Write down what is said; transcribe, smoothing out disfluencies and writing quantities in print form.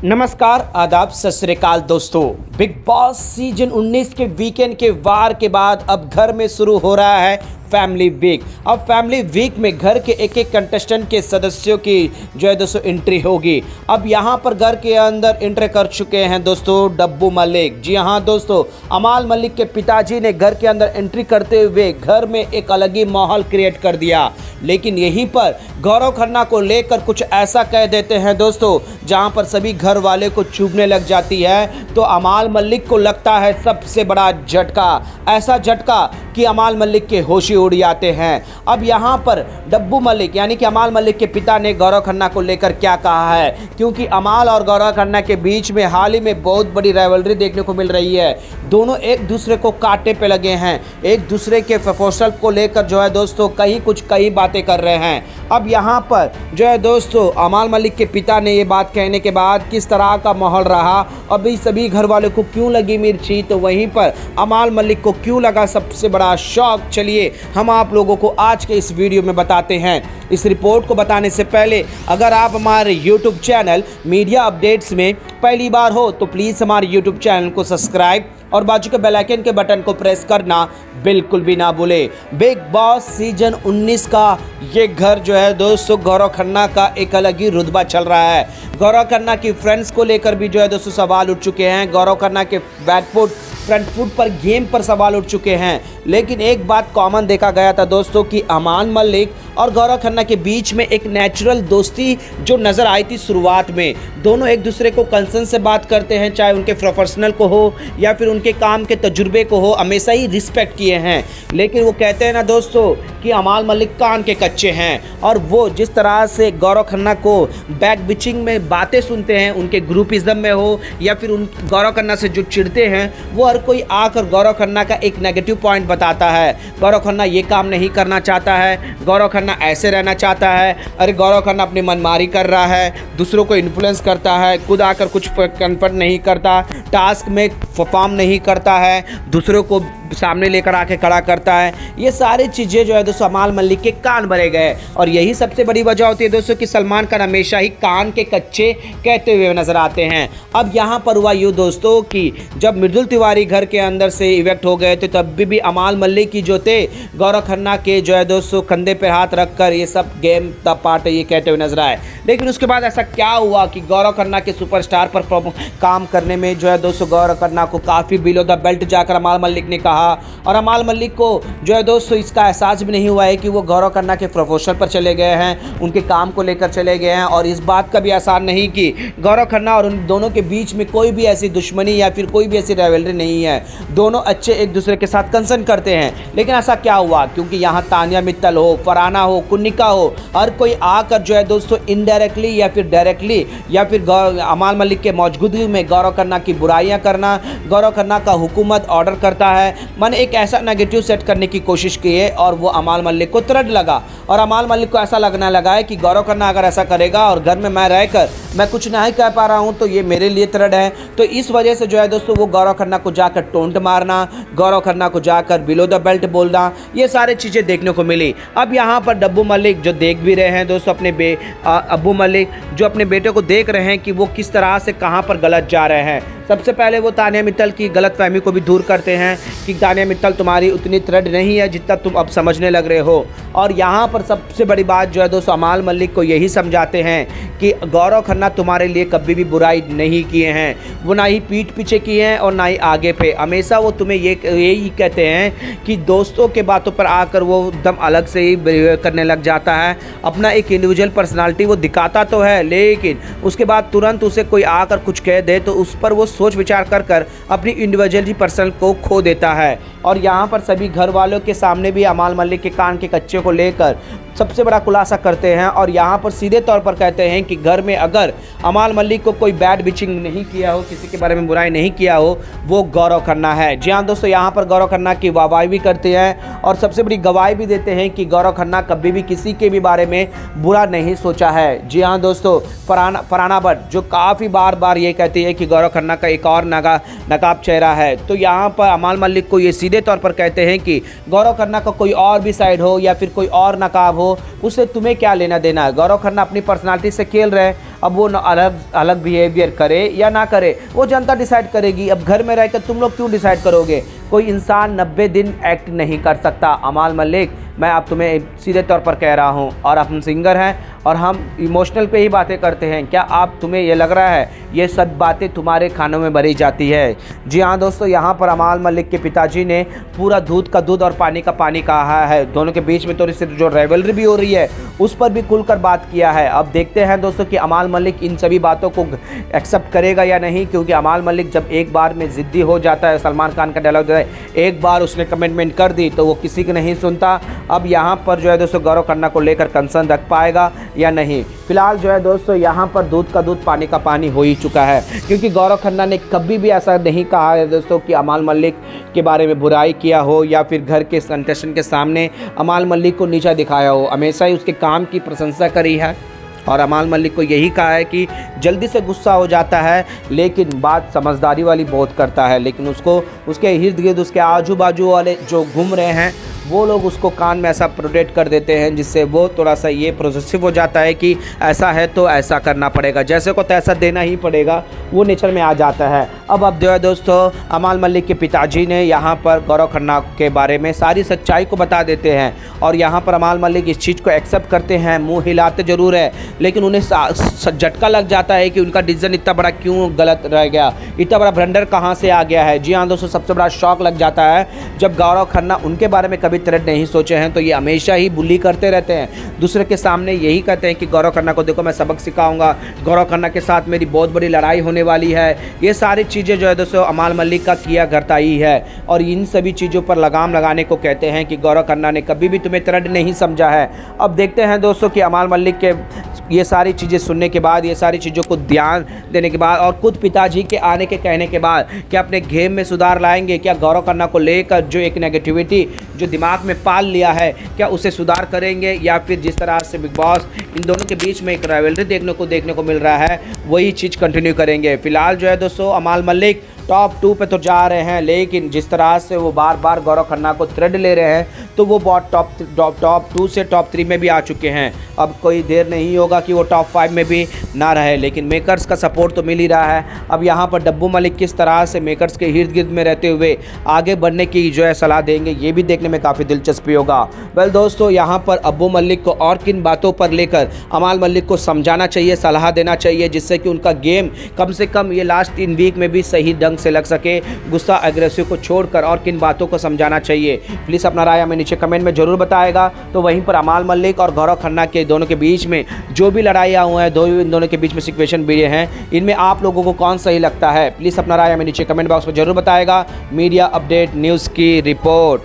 नमस्कार, आदाब, सत श्री अकाल दोस्तों। बिग बॉस सीजन 19 के वीकेंड के वार के बाद अब घर में शुरू हो रहा है फैमिली वीक। अब फैमिली वीक में घर के एक एक कंटेस्टेंट के सदस्यों की जो है दोस्तों एंट्री होगी। अब यहाँ पर घर के अंदर एंट्री कर चुके हैं दोस्तों डब्बू मलिक। जी हाँ दोस्तों, अमाल मलिक के पिताजी ने घर के अंदर एंट्री करते हुए घर में एक अलग ही माहौल क्रिएट कर दिया। लेकिन यहीं पर गौरव खन्ना को लेकर कुछ ऐसा कह देते हैं दोस्तों, जहां पर सभी घर वाले को चुभने लग जाती है। तो अमाल मलिक को लगता है सबसे बड़ा झटका, ऐसा झटका कि अमाल मलिक के होश ही उड़ जाते हैं। अब यहां पर डब्बू मलिक यानी कि अमाल मलिक के पिता ने गौरव खन्ना को लेकर क्या कहा है, क्योंकि अमाल और गौरव खन्ना के बीच में हाल ही में बहुत बड़ी राइवलरी देखने को मिल रही है। दोनों एक दूसरे को कांटे पे लगे हैं, एक दूसरे के प्रपोजल को लेकर जो है दोस्तों कई बातें कर रहे हैं। अब यहाँ पर जो है दोस्तों अमाल मलिक के पिता ने ये बात कहने के बाद किस तरह का माहौल रहा, अभी सभी घर वालों को क्यों लगी मिर्ची, तो वहीं पर अमाल मलिक को क्यों लगा सबसे बड़ा शॉक, चलिए हम आप लोगों को आज के इस वीडियो में बताते हैं। इस रिपोर्ट को बताने से पहले अगर आप हमारे YouTube चैनल मीडिया अपडेट्स में पहली बार हो तो प्लीज़ हमारे YouTube चैनल को सब्सक्राइब और बाजू के बेल आइकन के बटन को प्रेस करना बिल्कुल भी ना भूले। बिग बॉस सीजन 19 का ये घर जो है दोस्तों गौरव खन्ना का एक अलग ही रुतबा चल रहा है। गौरव खन्ना की फ्रेंड्स को लेकर भी जो है दोस्तों सवाल उठ चुके हैं। गौरव खन्ना के बैकफुट फ्रंट फुट पर गेम पर सवाल उठ चुके हैं। लेकिन एक बात कॉमन देखा गया था दोस्तों कि अमाल मलिक और गौरव खन्ना के बीच में एक नेचुरल दोस्ती जो नज़र आई थी शुरुआत में। दोनों एक दूसरे को कंसर्न से बात करते हैं, चाहे उनके प्रोफेशनल को हो या फिर उनके काम के तजुर्बे को हो, हमेशा ही रिस्पेक्ट किए हैं। लेकिन वो कहते हैं ना दोस्तों कि अमाल मलिक कान के कच्चे हैं, और वो जिस तरह से गौरव खन्ना को बैक बिचिंग में बातें सुनते हैं, उनके ग्रुपिज्म में हो या फिर उन गौरव खन्ना से जो चिढ़ते हैं, वो हर कोई आकर गौरव खन्ना का एक नेगेटिव पॉइंट बताता है। गौरव खन्ना ये काम नहीं करना चाहता है, गौरव खन्ना ऐसे रहना चाहता है, अरे गौरव खन्ना अपनी मनमारी कर रहा है, दूसरों को इन्फ्लुएंस करता है, खुद आकर कुछ कन्फर्ट नहीं करता, टास्क में परफॉर्म नहीं करता है, दूसरों को सामने लेकर आके खड़ा करता है। ये सारी चीज़ें जो है दोस्तों अमाल मलिक के कान भरे गए, और यही सबसे बड़ी वजह होती है दोस्तों कि सलमान खान हमेशा ही कान के कच्चे कहते हुए नजर आते हैं। अब यहाँ पर हुआ यूँ दोस्तों कि जब मृदुल तिवारी घर के अंदर से इवेक्ट हो गए थे, तब भी अमाल मलिक की जो थे गौरव खन्ना के जो है दोस्तों कंधे पे हाथ रखकर ये सब गेम द पार्ट ये कहते हुए नजर आए। लेकिन उसके बाद ऐसा क्या हुआ कि गौरव खन्ना के सुपरस्टार पर काम करने में जो है दोस्तों गौरव खन्ना को काफ़ी बिलो द बेल्ट जाकर अमाल मलिक ने कहा, और अमाल मलिक को जो है दोस्तों इसका एहसास भी नहीं हुआ है कि वो गौरव खन्ना के प्रपोजल पर चले गए हैं, उनके काम को लेकर चले गए हैं, और इस बात का भी आसान नहीं कि गौरव खन्ना और उन दोनों के बीच में कोई भी ऐसी दुश्मनी या फिर कोई भी ऐसी राइवलरी नहीं है। दोनों अच्छे एक दूसरे के साथ कंसर्न करते हैं। लेकिन ऐसा क्या हुआ, क्योंकि यहाँ तानिया मित्तल हो, फरहाना हो, कुन्निका हो, हर कोई आकर जो है दोस्तों इनडायरेक्टली या फिर डायरेक्टली या फिर अमाल मलिक के मौजूदगी में गौरव खन्ना की बुराइयां करना, गौरव खन्ना का हुकूमत ऑर्डर करता है, मैंने एक ऐसा नेगेटिव सेट करने की कोशिश की है, और वो अमाल मलिक को तरड लगा। और अमाल मलिक को ऐसा लगने लगा है कि गौरव खन्ना अगर ऐसा करेगा और घर में मैं रहकर मैं कुछ नहीं कह पा रहा हूं तो ये मेरे लिए तरड है। तो इस वजह से जो है दोस्तों वो गौरव खन्ना को जाकर टोंट मारना, गौरव खन्ना को जाकर बिलो द बेल्ट बोलना, ये सारी चीज़ें देखने को मिली। अब यहाँ पर डब्बू मलिक जो देख भी रहे हैं दोस्तों अपने अब्बू मलिक जो अपने बेटे को देख रहे हैं कि वो किस तरह से कहाँ पर गलत जा रहे हैं। सबसे पहले वो तानिया मित्तल की गलतफहमी को भी दूर करते हैं कि तानिया मित्तल तुम्हारी उतनी तरड नहीं है जितना तुम अब समझने लग रहे हो। और यहाँ पर सबसे बड़ी बात जो है दोस्तों अमाल मलिक को यही समझाते हैं कि गौरव खन्ना तुम्हारे लिए कभी भी बुराई नहीं किए हैं, वो ना ही पीठ पीछे किए हैं और ना ही आगे पे। हमेशा वो तुम्हें यही कहते हैं कि दोस्तों के बातों पर आकर वो एकदम अलग से ही बिहेव करने लग जाता है। अपना एक इंडिविजुअल पर्सनालिटी वो दिखाता तो है, लेकिन उसके बाद तुरंत उसे कोई आकर कुछ कह दे तो उस पर वो सोच विचार कर अपनी इंडिविजुअल पर्सन को खो देता है। और यहाँ पर सभी घर वालों के सामने भी अमाल मलिक के कान के कच्चे को लेकर सबसे बड़ा खुलासा करते हैं, और यहाँ पर सीधे तौर पर कहते हैं कि घर में अगर अमाल मलिक को कोई बैड बिचिंग नहीं किया हो, किसी के बारे में बुराई नहीं किया हो, वो गौरव खन्ना है। जी हाँ दोस्तों, यहाँ पर गौरव खन्ना की वाहवाही भी करते हैं और सबसे बड़ी गवाही भी देते हैं कि गौरव खन्ना कभी भी किसी के भी बारे में बुरा नहीं सोचा है। जी हाँ दोस्तों, फरहाना भट्ट जो काफ़ी बार ये कहती है कि गौरव खन्ना का एक और नकाब चेहरा है, तो यहाँ पर अमाल मलिक को ये सीधे तौर पर कहते हैं कि गौरव खन्ना का कोई और भी साइड हो या फिर कोई और नकाब हो, उससे तुम्हें क्या लेना देना है। गौरव खन्ना अपनी पर्सनालिटी से खेल रहे हैं, अब वो अलग अलग बिहेवियर करे या ना करे वो जनता डिसाइड करेगी। अब घर में रहकर तुम लोग क्यों डिसाइड करोगे। कोई इंसान 90 दिन एक्ट नहीं कर सकता। अमाल मलिक, मैं अब तुम्हें सीधे तौर पर कह रहा हूँ, और हम सिंगर हैं और हम इमोशनल पे ही बातें करते हैं। क्या आप तुम्हें ये लग रहा है ये सब बातें तुम्हारे खानों में भरी जाती है। जी हाँ दोस्तों, यहाँ पर अमाल मलिक के पिताजी ने पूरा दूध का दूध और पानी का पानी कहा है। दोनों के बीच में थोड़ी सी जो राइवलरी भी हो रही है उस पर भी खुलकर बात किया है। अब देखते हैं दोस्तों कि अमाल मलिक इन सभी बातों को एक्सेप्ट करेगा या नहीं, क्योंकि अमाल मलिक जब एक बार में ज़िद्दी हो जाता है, सलमान खान का डायलॉग है, एक बार उसने कमिटमेंट कर दी तो वो किसी की नहीं सुनता। अब यहाँ पर जो है दोस्तों गौरव खन्ना को लेकर कंसर्न रख पाएगा या नहीं। फिलहाल जो है दोस्तों यहाँ पर दूध का दूध पानी का पानी हो ही चुका है, क्योंकि गौरव खन्ना ने कभी भी ऐसा नहीं कहा है दोस्तों कि अमाल मलिक के बारे में बुराई किया हो या फिर घर के कंटेस्टेंट के सामने अमाल मलिक को नीचा दिखाया हो। हमेशा ही उसके काम की प्रशंसा करी है और अमाल मलिक को यही कहा है कि जल्दी से गुस्सा हो जाता है लेकिन बात समझदारी वाली बहुत करता है। लेकिन उसको उसके इर्द गिर्द उसके आजू बाजू वाले जो घूम रहे हैं वो लोग उसको कान में ऐसा प्रोटेक्ट कर देते हैं, जिससे वो थोड़ा सा ये प्रोसेसिव हो जाता है कि ऐसा है तो ऐसा करना पड़ेगा, जैसे को तैसा देना ही पड़ेगा, वो नेचर में आ जाता है। अब जो है दोस्तों अमाल मलिक के पिताजी ने यहाँ पर गौरव खन्ना के बारे में सारी सच्चाई को बता देते हैं और यहाँ पर अमाल मलिक इस चीज़ को एक्सेप्ट करते हैं, मुँह हिलाते ज़रूर है, लेकिन उन्हें झटका लग जाता है कि उनका डिसीजन इतना बड़ा क्यों गलत रह गया, इतना बड़ा ब्लंडर कहाँ से आ गया है। जी हाँ दोस्तों, सबसे बड़ा शॉक लग जाता है जब गौरव खन्ना उनके बारे में कभी तरह नहीं सोचे हैं तो ये हमेशा ही बुली करते रहते हैं, दूसरे के सामने यही कहते हैं कि गौरव खन्ना को देखो मैं सबक सिखाऊंगा, गौरव खन्ना के साथ मेरी बहुत बड़ी लड़ाई होने वाली है। ये सारी चीज़ें जो है दोस्तों अमाल मलिक का किया करता ही है और इन सभी चीज़ों पर लगाम लगाने को कहते हैं कि गौरव खन्ना ने कभी भी तुम्हें तरह नहीं समझा है। अब देखते हैं दोस्तों कि अमाल मलिक के ये सारी चीज़ें सुनने के बाद, ये सारी चीज़ों को ध्यान देने के बाद और खुद पिताजी के आने के कहने के बाद क्या अपने गेम में सुधार लाएंगे, क्या गौरव खन्ना को लेकर जो एक नेगेटिविटी जो दिमाग में पाल लिया है क्या उसे सुधार करेंगे, या फिर जिस तरह से बिग बॉस इन दोनों के बीच में एक राइवलरी देखने को मिल रहा है वही चीज़ कंटिन्यू करेंगे। फिलहाल जो है दोस्तों अमाल मलिक टॉप 2 पे तो जा रहे हैं, लेकिन जिस तरह से वो बार बार गौरव खन्ना को थ्रेड ले रहे हैं तो वो बहुत टॉप 2 से टॉप 3 में भी आ चुके हैं। अब कोई देर नहीं होगा कि वो टॉप 5 में भी ना रहे, लेकिन मेकर्स का सपोर्ट तो मिल ही रहा है। अब यहाँ पर डब्बू मलिक किस तरह से मेकर्स के इर्द गिर्द में रहते हुए आगे बढ़ने की जो है सलाह देंगे, ये भी देखने में काफ़ी दिलचस्पी होगा। वेल दोस्तों, यहाँ पर अब्बू मलिक को और किन बातों पर लेकर अमाल मलिक को समझाना चाहिए, सलाह देना चाहिए, जिससे कि उनका गेम कम से कम ये लास्ट 3 वीक में भी सही ढंग से लग सके, गुस्सा एग्रेसिव को छोड़कर और किन बातों को समझाना चाहिए। प्लीज़ अपना राय हमें नीचे कमेंट में जरूर बताएगा। तो वहीं पर अमाल मलिक और गौरव खन्ना के दोनों के बीच में जो भी लड़ाइयाँ हुए हैं, इन दोनों के बीच में सिचुएशन भी हैं, इनमें आप लोगों को कौन सही लगता है, प्लीज़ अपना राय हमें नीचे कमेंट बॉक्स में जरूर बताएगा। मीडिया अपडेट न्यूज़ की रिपोर्ट।